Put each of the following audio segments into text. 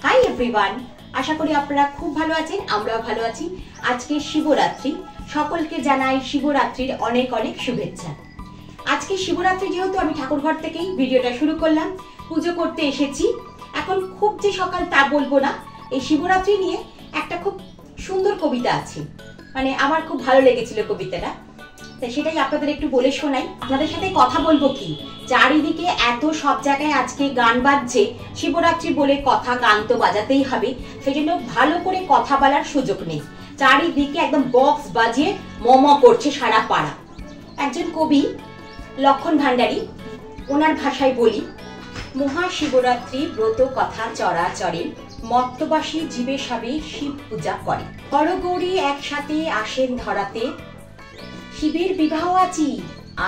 Hi everyone, আশা করি আপনারা খুব ভালো আছেন। আমরাও ভালো আছি। আজকে শিবরাত্রি, সকলকে জানাই শিবরাত্রির অনেক অনেক শুভেচ্ছা। আজকে শিবরাত্রি যেহেতু আমি ঠাকুরঘর থেকেই ভিডিওটা শুরু করলাম, পুজো করতে এসেছি। এখন খুব যে সকাল তা বলবো না। এই শিবরাত্রি নিয়ে একটা খুব সুন্দর কবিতা আছে, মানে আমার খুব ভালো লেগেছিল কবিতাটা, তাই সেটাই আপনাদের একটু বলে শোনাই। আপনাদের সাথে কথা বলবো কি, চারিদিকে এত সব জায়গায় আজকে গান বাজছে, শিবরাত্রি বলে কথা গান তো বাজাতেই হবে, সেই জন্য ভালো করে কথা বলার সুযোগ নেই। চারিদিকে একদম বক্স বাজিয়ে মম করছে সারা পাড়া। একজন কবি লক্ষণ ভান্ডারী, ওনার ভাষায় বলি, মহাশিবরাত্রি ব্রত কথা চরাচরে, মর্তবাসী জীবে সবে শিব পূজা করে। হরগৌরী একসাথে আসেন ধরাতে, শিবের বিবাহ আছি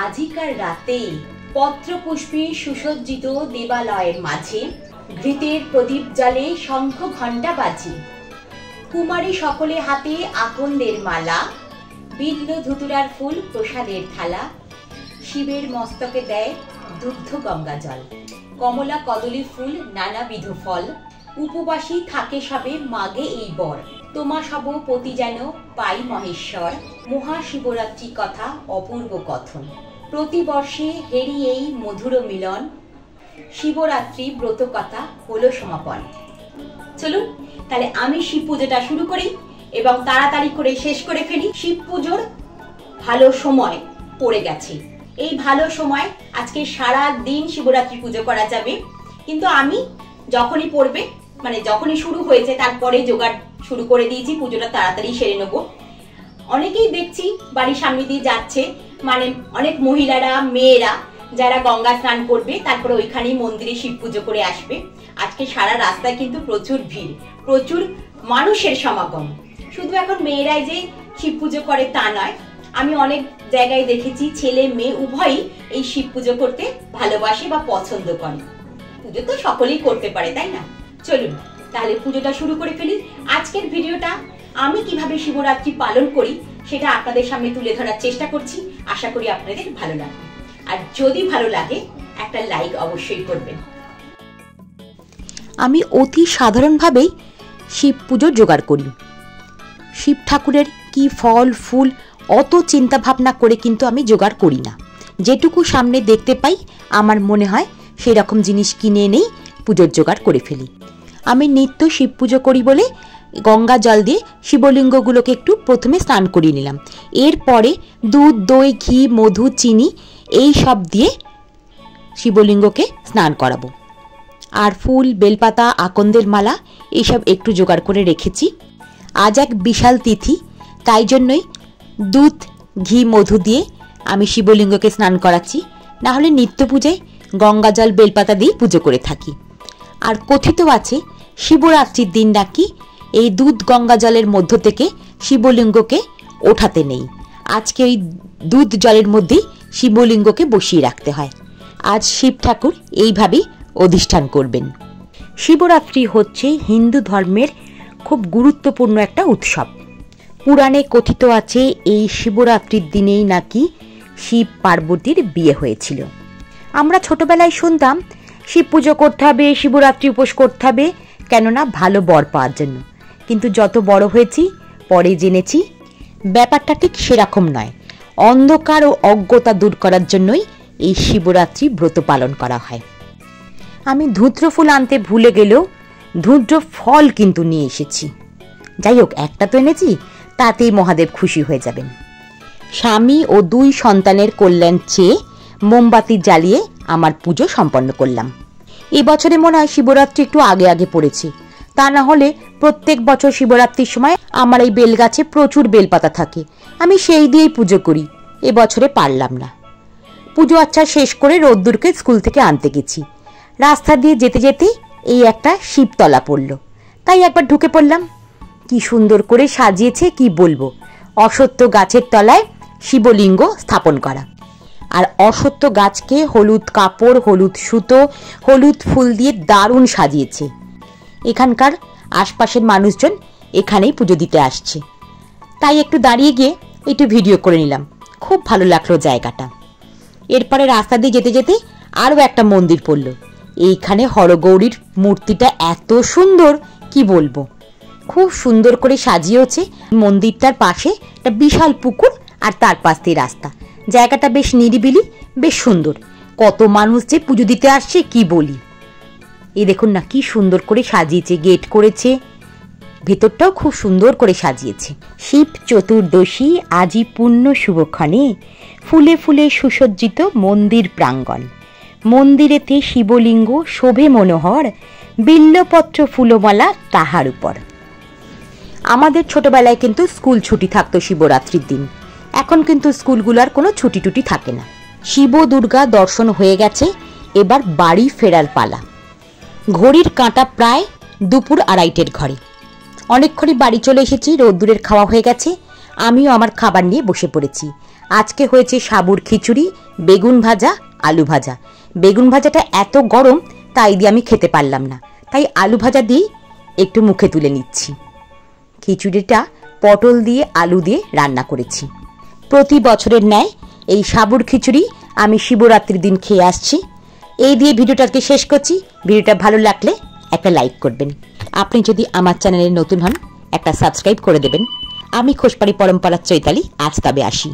আজিকার রাতে। পত্র পুষ্পে সুসজ্জিত দেবালয়ের মাঝে, ঘৃতের প্রদীপ জ্বালে শঙ্খ ঘণ্টা বাজে। কুমারী সকলে হাতে আকন্দের মালা, বিল্ল ধুতুরার ফুল প্রসাদের থালা। শিবের মস্তকে দেয় দুগ্ধ গঙ্গা জল, কমলা কদলী ফুল নানাবিধ ফল। উপবাসী থাকে সবে মাগে এই বর, তোমা সব পতি যেন পাই মহেশ্বর। মহাশিবরাত্রি কথা অপূর্ব কথন, প্রতিবর্ষে হেরি এই মধুর মিলন। শিবরাত্রি ব্রত কথা হলো সমাপন। চলুন তাহলে আমি শিব পুজোটা শুরু করি এবং তাড়াতাড়ি করে শেষ করে ফেলি। শিব পুজোর ভালো সময় পড়ে গেছে। এই ভালো সময় আজকে সারা দিন শিবরাত্রি পুজো করা যাবে, কিন্তু আমি যখনই পড়বে, মানে যখনই শুরু হয়েছে তারপরে জোগাড় শুরু করে দিয়েছি, পুজোটা তাড়াতাড়ি সেরে নেবো। অনেকেই দেখছি বাড়ির সামনে দিয়ে যাচ্ছে, মানে অনেক মহিলারা মেয়েরা যারা গঙ্গা স্নান করবে, তারপরে ওইখানেই মন্দিরে শিব পুজো করে আসবে। আজকে সারা রাস্তায় কিন্তু প্রচুর ভিড়, প্রচুর মানুষের সমাগম। শুধু এখন মেয়েরাই যে শিব পুজো করে তা নয়, আমি অনেক জায়গায় দেখেছি ছেলে মেয়ে উভয়ই এই শিব পুজো করতে ভালোবাসে বা পছন্দ করে। পুজো তো সকলেই করতে পারে, তাই না? চলুন তাহলে পুজোটা শুরু করে ফেলি। আজকের ভিডিওটা আমি কিভাবে শিবরাত্রি পালন করি সেটা আপনাদের সামনে তুলে ধরার চেষ্টা করছি। আশা করি আপনাদের ভালো লাগবে, আর যদি ভালো লাগে একটা লাইক অবশ্যই করবেন। আমি অতি সাধারণভাবেই শিব পুজোর জোগাড় করি। শিব ঠাকুরের কি ফল ফুল অত চিন্তা ভাবনা করে কিন্তু আমি জোগাড় করি না। যেটুকু সামনে দেখতে পাই আমার মনে হয় সেই রকম জিনিস কিনে এনেই পুজোর জোগাড় করে ফেলি। আমি নিত্য শিব পুজো করি বলে গঙ্গা জল দিয়ে শিবলিঙ্গগুলোকে একটু প্রথমে স্নান করিয়ে নিলাম। এরপরে দুধ দই ঘি মধু চিনি এই সব দিয়ে শিবলিঙ্গকে স্নান করাবো। আর ফুল বেলপাতা আকন্দের মালা এইসব একটু জোগাড় করে রেখেছি। আজ এক বিশাল তিথি, তাই জন্যই দুধ ঘি মধু দিয়ে আমি শিবলিঙ্গকে স্নান করাচ্ছি। না হলে নিত্য পূজায় গঙ্গা জল বেলপাতা দিয়ে পুজো করে থাকি। আর কথিত আছে শিবরাত্রির দিন নাকি এই দুধ গঙ্গা জলের মধ্য থেকে শিবলিঙ্গকে ওঠাতে নেই। আজকে ওই দুধ জলের মধ্যেই শিবলিঙ্গকে বসিয়ে রাখতে হয়। আজ শিব ঠাকুর এইভাবেই অধিষ্ঠান করবেন। শিবরাত্রি হচ্ছে হিন্দু ধর্মের খুব গুরুত্বপূর্ণ একটা উৎসব। পুরাণে কথিত আছে এই শিবরাত্রির দিনেই নাকি শিব পার্বতীর বিয়ে হয়েছিল। আমরা ছোটবেলায় শুনতাম শিব পুজো করতে হবে, শিবরাত্রি উপোস করতে হবে, কেননা ভালো বর পাওয়ার জন্য। কিন্তু যত বড় হয়েছি পরে জেনেছি ব্যাপারটা ঠিক সেরকম নয়। অন্ধকার ও অজ্ঞতা দূর করার জন্যই এই শিবরাত্রি ব্রত পালন করা হয়। আমি ধূত্র ফুল আনতে ভুলে গেলেও ধূত্র ফল কিন্তু নিয়ে এসেছি। যাই হোক, একটা তো এনেছি, তাতেই মহাদেব খুশি হয়ে যাবেন। স্বামী ও 2 সন্তানের কল্যাণ চেয়ে মোমবাতি জ্বালিয়ে আমার পুজো সম্পন্ন করলাম। এবছরে মনে হয় শিবরাত্রি একটু আগে আগে পড়েছে, তা না হলে প্রত্যেক বছর শিবরাত্রির সময় আমার এই বেলগাছে প্রচুর বেলপাতা থাকে, আমি সেই দিয়েই পুজো করি। এবছরে পারলাম না। পুজো আচ্ছা শেষ করে রোদ্দুরকে স্কুল থেকে আনতে গেছি। রাস্তা দিয়ে যেতে যেতে এই একটা শিবতলা পড়ল, তাই একবার ঢুকে পড়লাম। কি সুন্দর করে সাজিয়েছে কি বলবো। অশ্বত্থ গাছের তলায় শিবলিঙ্গ স্থাপন করা, আর অশ্বত্থ গাছকে হলুদ কাপড় হলুদ সুতো হলুদ ফুল দিয়ে দারুণ সাজিয়েছে। এখানকার আশপাশের মানুষজন এখানেই পুজো দিতে আসছে, তাই একটু দাঁড়িয়ে গিয়ে একটু ভিডিও করে নিলাম। খুব ভালো লাগলো জায়গাটা। এরপরে রাস্তা দিয়ে যেতে যেতে আরও একটা মন্দির পড়ল। এইখানে হরগৌরীর মূর্তিটা এত সুন্দর কি বলবো, খুব সুন্দর করে সাজিয়েছে। মন্দিরটার পাশে একটা বিশাল পুকুর আর তার পাশ দিয়ে রাস্তা। জায়গাটা বেশ নিরিবিলি, বেশ সুন্দর। কত মানুষ যে পুজো দিতে আসছে কি বলি। এই দেখুন না কি সুন্দর করে সাজিয়েছে, গেট করেছে, ভেতরটাও খুব সুন্দর করে সাজিয়েছে। শিব চতুর্দশী আজি পূর্ণ শুভক্ষণে ফুলে ফুলে সুসজ্জিত মন্দির প্রাঙ্গণ। মন্দিরেতে শিবলিঙ্গ শোভে মনোহর, বিল্লপত্র ফুলমালা তাহার উপর। আমাদের ছোটবেলায় কিন্তু স্কুল ছুটি থাকতো শিবরাত্রির দিন। এখন কিন্তু স্কুলগুলোর কোনো ছুটি টুটি থাকে না। শিব দুর্গা দর্শন হয়ে গেছে, এবার বাড়ি ফেরার পালা। ঘড়ির কাঁটা প্রায় দুপুর 2:30 ঘরে। অনেকক্ষণই বাড়ি চলে এসেছি, রোদ্দুরের খাওয়া হয়ে গেছে। আমিও আমার খাবার নিয়ে বসে পড়েছি। আজকে হয়েছে সাবুর খিচুড়ি, বেগুন ভাজা, আলু ভাজা। বেগুন ভাজাটা এত গরম তাই দিয়ে আমি খেতে পারলাম না, তাই আলু ভাজা দিয়ে একটু মুখে তুলে নিচ্ছি। খিচুড়িটা পটল দিয়ে আলু দিয়ে রান্না করেছি। প্রতি বছরের ন্যায় এই সাবুর খিচুড়ি আমি শিবরাত্রির দিন খেয়ে আসছি। এই দিয়ে ভিডিওটাকে শেষ করছি। ভিডিওটা ভালো লাগলে একটা লাইক করবেন। আপনি যদি আমার চ্যানেলে নতুন হন একটা সাবস্ক্রাইব করে দেবেন। আমি খোসপাড়ি পরম্পরার চৈতালি, আজ তবে আসি।